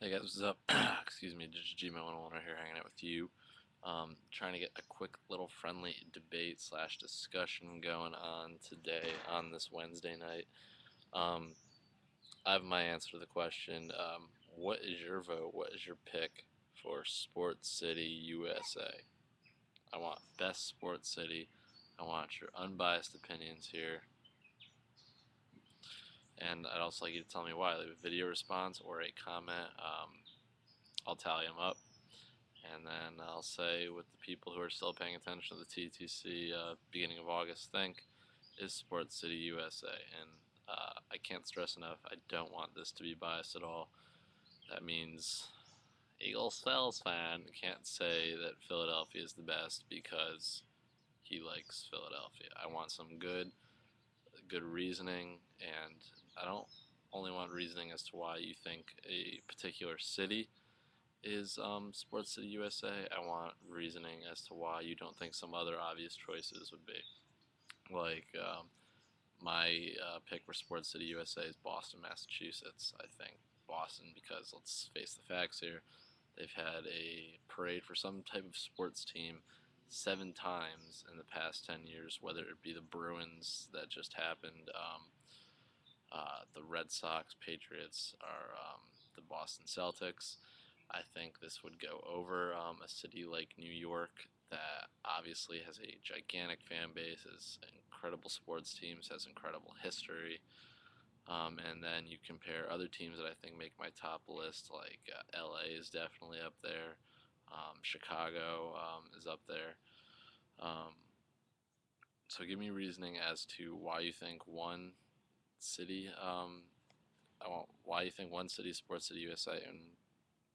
Hey guys, what's up? Excuse me, just Gmo101 here hanging out with you. Trying to get a quick little friendly debate slash discussion going on today on this Wednesday night. Um, I have my answer to the question. What is your vote? What is your pick for Sports City USA? I want best sports city. I want your unbiased opinions here. And I'd also like you to tell me why. Leave a video response or a comment. I'll tally them up. And then I'll say what the people who are still paying attention to the TTC beginning of August think is Sports City USA. And I can't stress enough, I don't want this to be biased at all. That means Eagles Fells fan can't say that Philadelphia is the best because he likes Philadelphia. I want some good reasoning, and I don't only want reasoning as to why you think a particular city is Sports City USA. I want reasoning as to why you don't think some other obvious choices would be. Like my pick for Sports City USA is Boston, Massachusetts. I think Boston because let's face the facts here. They've had a parade for some type of sports team 7 times in the past 10 years, whether it be the Bruins that just happened, the Red Sox, Patriots, or the Boston Celtics. I think this would go over a city like New York that obviously has a gigantic fan base, has incredible sports teams, has incredible history. And then you compare other teams that I think make my top list, like LA is definitely up there. Chicago is up there. Um, so give me reasoning as to why you think one city, I want why you think one city is Sports City USA and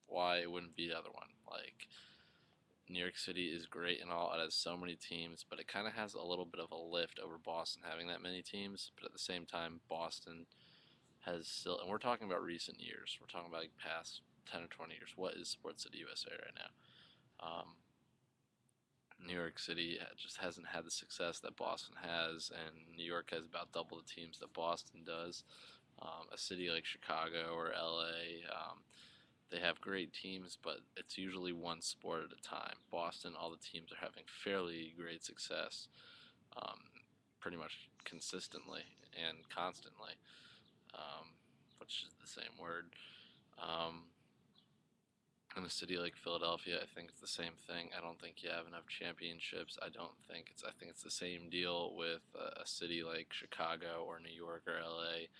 why it wouldn't be the other one. Like New York City is great and all. It has so many teams, but it kind of has a little bit of a lift over Boston having that many teams. But at the same time, Boston has still, and we're talking about recent years. We're talking about like past 10 or 20 years. What is Sports City USA right now? Um, New York City just hasn't had the success that Boston has, and New York has about double the teams that Boston does. A city like Chicago or LA, they have great teams, but it's usually one sport at a time. Boston, all the teams are having fairly great success, um, pretty much consistently and constantly, um, which is the same word. Um, in a city like Philadelphia, I think it's the same thing. I don't think you have enough championships. I think it's the same deal with a city like Chicago or New York or LA,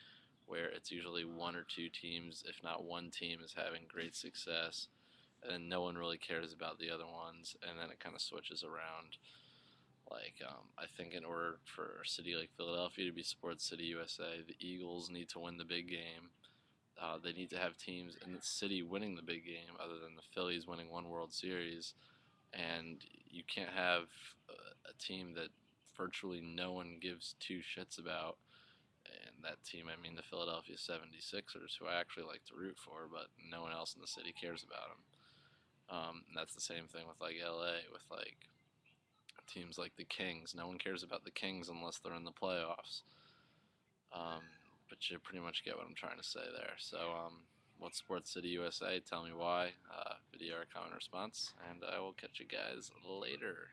where it's usually one or two teams, if not one team, is having great success, and no one really cares about the other ones, and then it kind of switches around. Like, I think in order for a city like Philadelphia to be Sports City USA, the Eagles need to win the big game. They need to have teams in the city winning the big game, other than the Phillies winning one World Series. And you can't have a team that virtually no one gives two shits about. And that team, I mean the Philadelphia 76ers, who I actually like to root for, but no one else in the city cares about them. And that's the same thing with like LA, with like teams like the Kings. No one cares about the Kings unless they're in the playoffs. Um, but you pretty much get what I'm trying to say there. So, what's Sports City USA? Tell me why. Video or comment response, and I will catch you guys later.